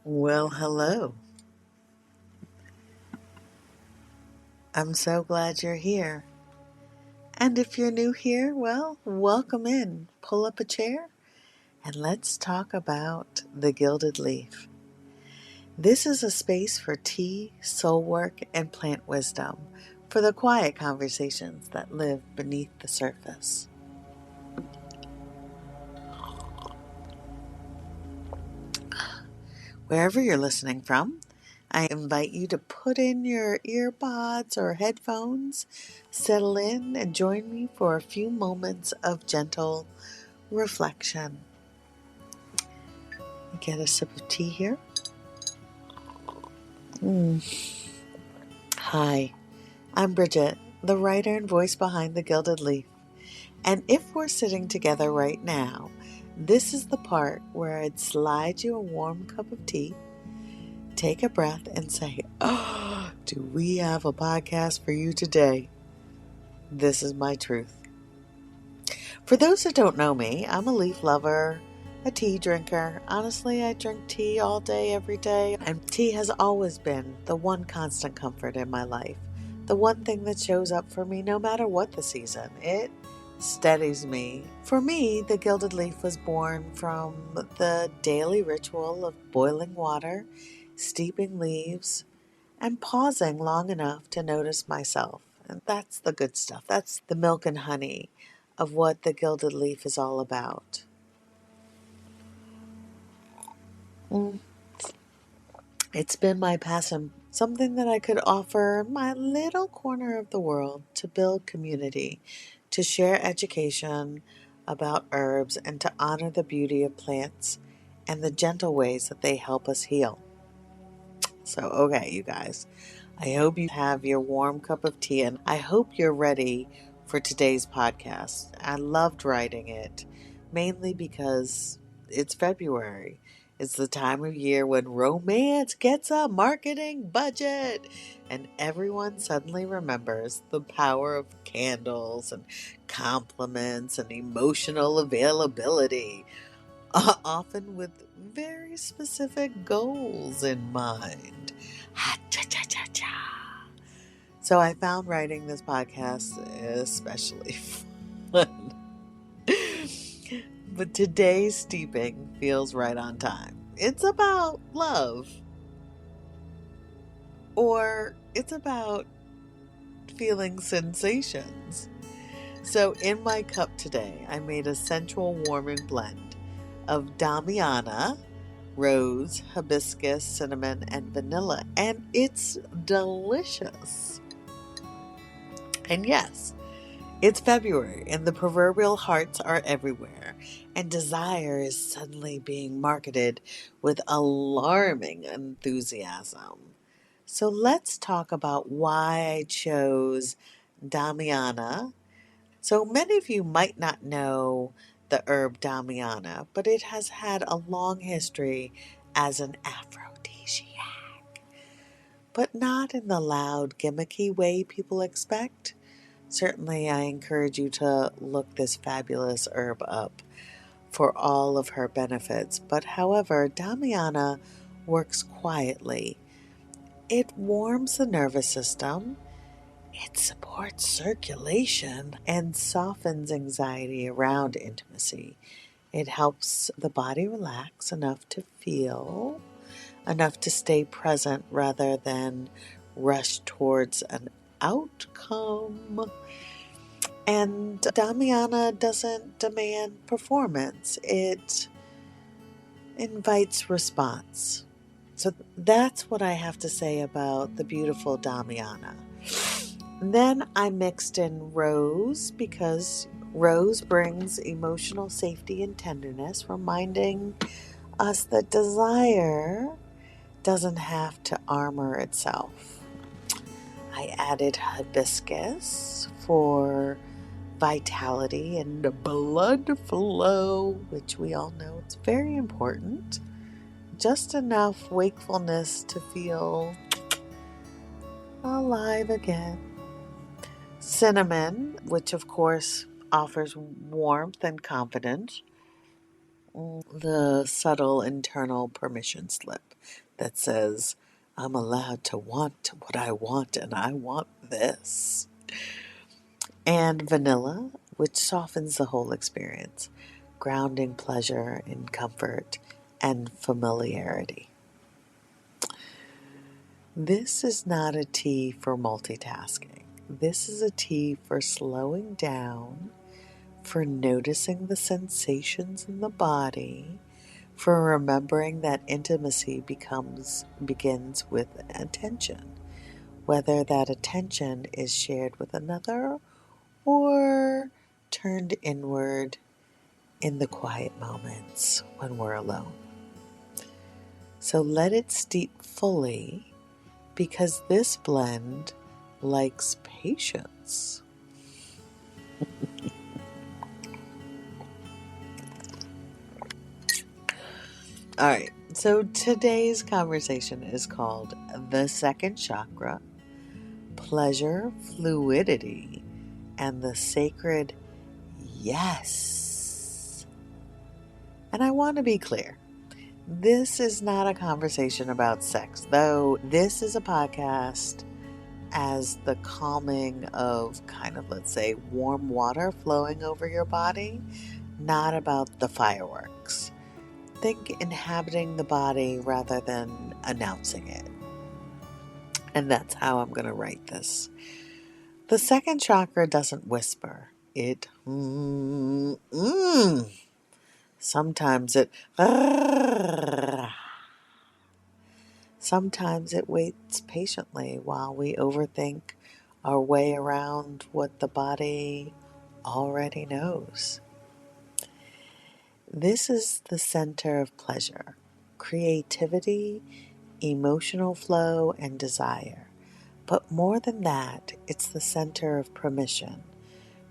Well, hello. I'm so glad you're here. And if you're new here, well, welcome in. Pull up a chair and let's talk about the Gilded Leaf. This is a space for tea, soul work, and plant wisdom, for the quiet conversations that live beneath the surface. Wherever you're listening from, I invite you to put in your earbuds or headphones, settle in, and join me for a few moments of gentle reflection. Get a sip of tea here. Hi, I'm Bridget, the writer and voice behind the Gilded Leaf. And if we're sitting together right now, this is the part where I'd slide you a warm cup of tea, take a breath, and say, "Oh, do we have a podcast for you today?" This is my truth. For those that don't know me, I'm a leaf lover, a tea drinker. Honestly, I drink tea all day, every day, and tea has always been the one constant comfort in my life. The one thing that shows up for me no matter what the season. It steadies me. For me, the Gilded Leaf was born from the daily ritual of boiling water, steeping leaves, and pausing long enough to notice myself. And that's the good stuff. That's the milk and honey of what the Gilded Leaf is all about. It's been my passion, something that I could offer my little corner of the world to build community, to share education about herbs, and to honor the beauty of plants and the gentle ways that they help us heal. So, okay, you guys, I hope you have your warm cup of tea and I hope you're ready for today's podcast. I loved writing it, mainly because it's February. It's the time of year when romance gets a marketing budget and everyone suddenly remembers the power of candles and compliments and emotional availability, often with very specific goals in mind. Ha, cha, cha, cha, cha. So I found writing this podcast especially fun. But today's steeping feels right on time. It's about love, or it's about feeling sensations. So in my cup today, I made a sensual warming blend of damiana, rose, hibiscus, cinnamon, and vanilla, and it's delicious. And yes, it's February, and the proverbial hearts are everywhere, and desire is suddenly being marketed with alarming enthusiasm. So let's talk about why I chose damiana. So many of you might not know the herb damiana, but it has had a long history as an aphrodisiac, but not in the loud, gimmicky way people expect. Certainly, I encourage you to look this fabulous herb up for all of her benefits. But however, damiana works quietly. It warms the nervous system, it supports circulation, and softens anxiety around intimacy. It helps the body relax enough to feel, enough to stay present rather than rush towards an outcome. And damiana doesn't demand performance, it invites response. So that's what I have to say about the beautiful damiana. Then I mixed in rose because rose brings emotional safety and tenderness, reminding us that desire doesn't have to armor itself. I added hibiscus for vitality and blood flow, which we all know it's very important. Just enough wakefulness to feel alive again. Cinnamon, which of course offers warmth and confidence. the subtle internal permission slip that says, I'm allowed to want what I want and I want this. And vanilla, which softens the whole experience, grounding pleasure in comfort and familiarity. This is not a tea for multitasking. This is a tea for slowing down, for noticing the sensations in the body, for remembering that intimacy begins with attention, whether that attention is shared with another or turned inward in the quiet moments when we're alone. So let it steep fully, because this blend likes patience. All right, so today's conversation is called The Second Chakra, Pleasure, Fluidity, and the Sacred Yes. And I want to be clear. This is not a conversation about sex, though this is a podcast as the calming of kind of, let's say, warm water flowing over your body, not about the fireworks. Think inhabiting the body rather than announcing it. And that's how I'm going to write this. The second chakra doesn't whisper. It Sometimes it Sometimes it waits patiently while we overthink our way around what the body already knows. This is the center of pleasure, creativity, emotional flow, and desire. But more than that, it's the center of permission.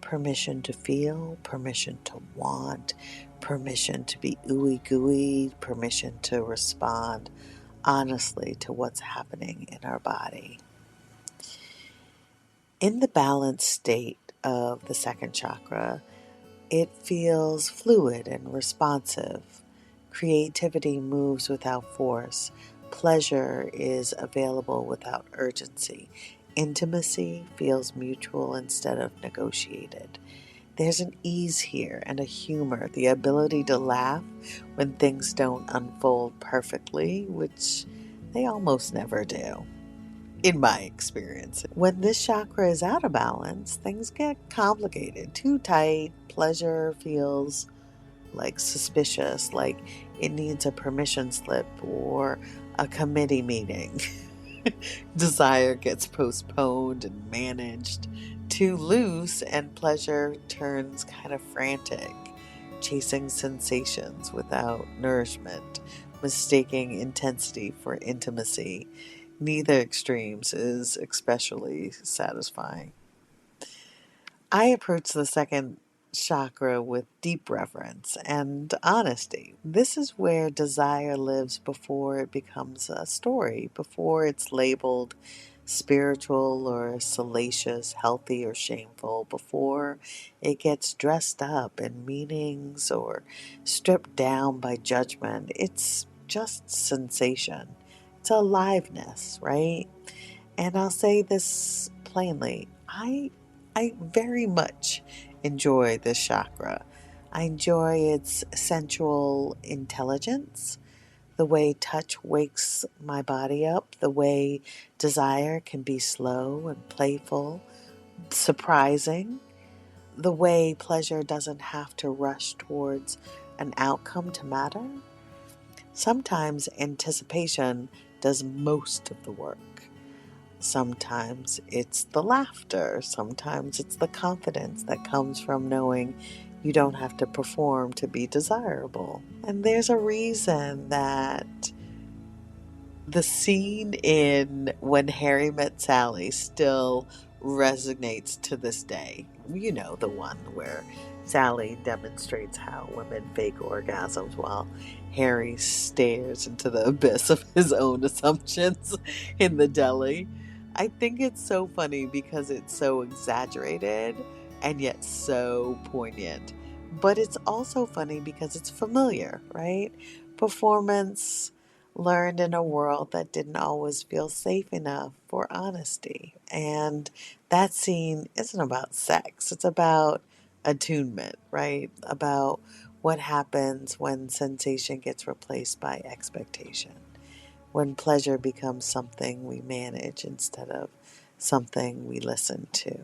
Permission to feel, permission to want, permission to be ooey gooey, permission to respond honestly to what's happening in our body. In the balanced state of the second chakra, it feels fluid and responsive. Creativity moves without force. Pleasure is available without urgency. Intimacy feels mutual instead of negotiated. There's an ease here and a humor, the ability to laugh when things don't unfold perfectly, which they almost never do, in my experience. When this chakra is out of balance, things get complicated, too tight. Pleasure feels like suspicious, like it needs a permission slip or a committee meeting. Desire gets postponed and managed too loose, and pleasure turns kind of frantic, chasing sensations without nourishment, mistaking intensity for intimacy. Neither extremes is especially satisfying. I approach the second chakra with deep reverence and honesty. This is where desire lives before it becomes a story, before it's labeled spiritual or salacious, healthy or shameful, before it gets dressed up in meanings or stripped down by judgment. It's just sensation. It's aliveness, right? And I'll say this plainly. I very much enjoy this chakra. I enjoy its sensual intelligence, the way touch wakes my body up, the way desire can be slow and playful, surprising, the way pleasure doesn't have to rush towards an outcome to matter. Sometimes anticipation does most of the work. Sometimes it's the laughter. Sometimes it's the confidence that comes from knowing you don't have to perform to be desirable. And there's a reason that the scene in When Harry Met Sally still resonates to this day. You know, the one where Sally demonstrates how women fake orgasms while Harry stares into the abyss of his own assumptions in the deli. I think it's so funny because it's so exaggerated and yet so poignant. But it's also funny because it's familiar, right? Performance learned in a world that didn't always feel safe enough for honesty. And that scene isn't about sex, it's about attunement, right? About what happens when sensation gets replaced by expectation, when pleasure becomes something we manage instead of something we listen to.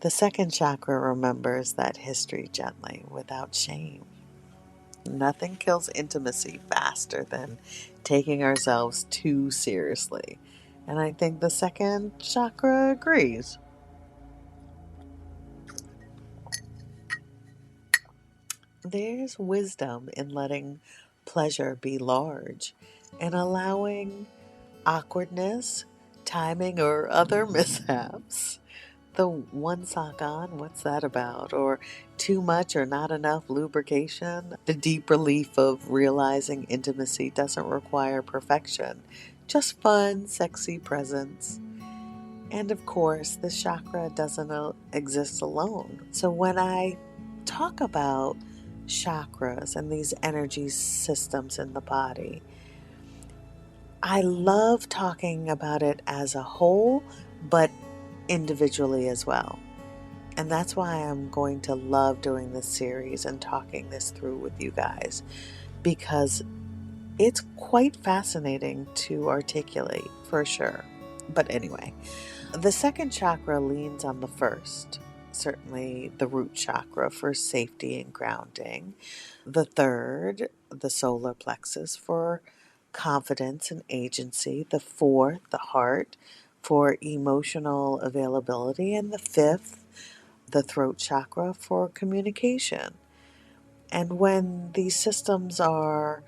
The second chakra remembers that history gently, without shame. Nothing kills intimacy faster than taking ourselves too seriously. And I think the second chakra agrees. There's wisdom in letting pleasure be large and allowing awkwardness, timing, or other mishaps. The one sock on, what's that about? Or too much or not enough lubrication? The deep relief of realizing intimacy doesn't require perfection, just fun, sexy presence. And of course, the chakra doesn't exist alone. So when I talk about chakras and these energy systems in the body, I love talking about it as a whole, but individually as well. And that's why I'm going to love doing this series and talking this through with you guys, because it's quite fascinating to articulate for sure. But anyway, the second chakra leans on the first, certainly the root chakra for safety and grounding. The third, the solar plexus, for confidence and agency. The fourth, the heart, for emotional availability. And the fifth, the throat chakra, for communication. And when these systems are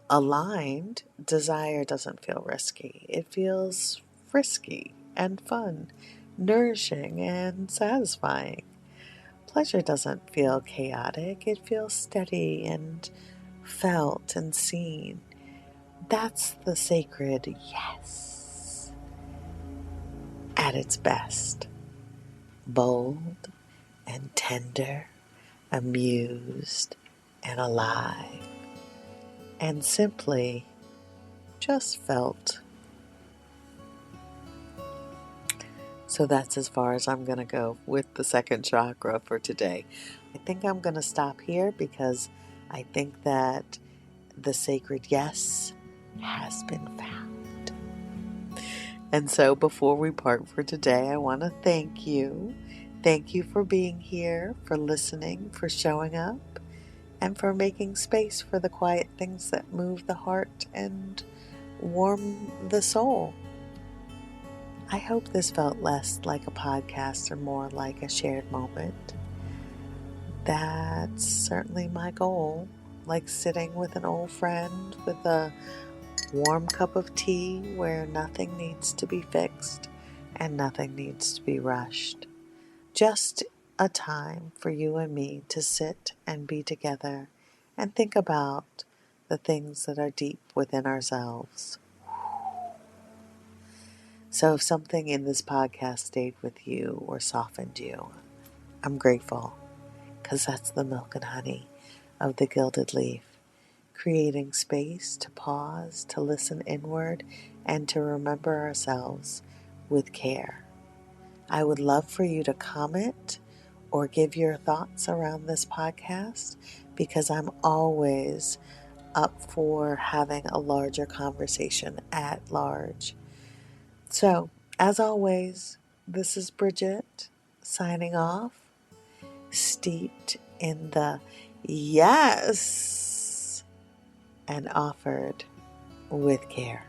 aligned, desire doesn't feel risky. It feels frisky and fun, nourishing and satisfying. Pleasure doesn't feel chaotic. It feels steady and felt and seen. That's the sacred yes at its best. Bold and tender, amused and alive, and simply just felt. So that's as far as I'm going to go with the second chakra for today. I think I'm going to stop here because I think that the sacred yes has been found. And so before we part for today, I want to thank you. Thank you for being here, for listening, for showing up, and for making space for the quiet things that move the heart and warm the soul. I hope this felt less like a podcast and more like a shared moment. That's certainly my goal, like sitting with an old friend with a warm cup of tea where nothing needs to be fixed and nothing needs to be rushed. Just a time for you and me to sit and be together and think about the things that are deep within ourselves. So if something in this podcast stayed with you or softened you, I'm grateful, because that's the milk and honey of the Gilded Leaf, creating space to pause, to listen inward, and to remember ourselves with care. I would love for you to comment or give your thoughts around this podcast, because I'm always up for having a larger conversation at large. So, as always, this is Bridget signing off, steeped in the yes and offered with care.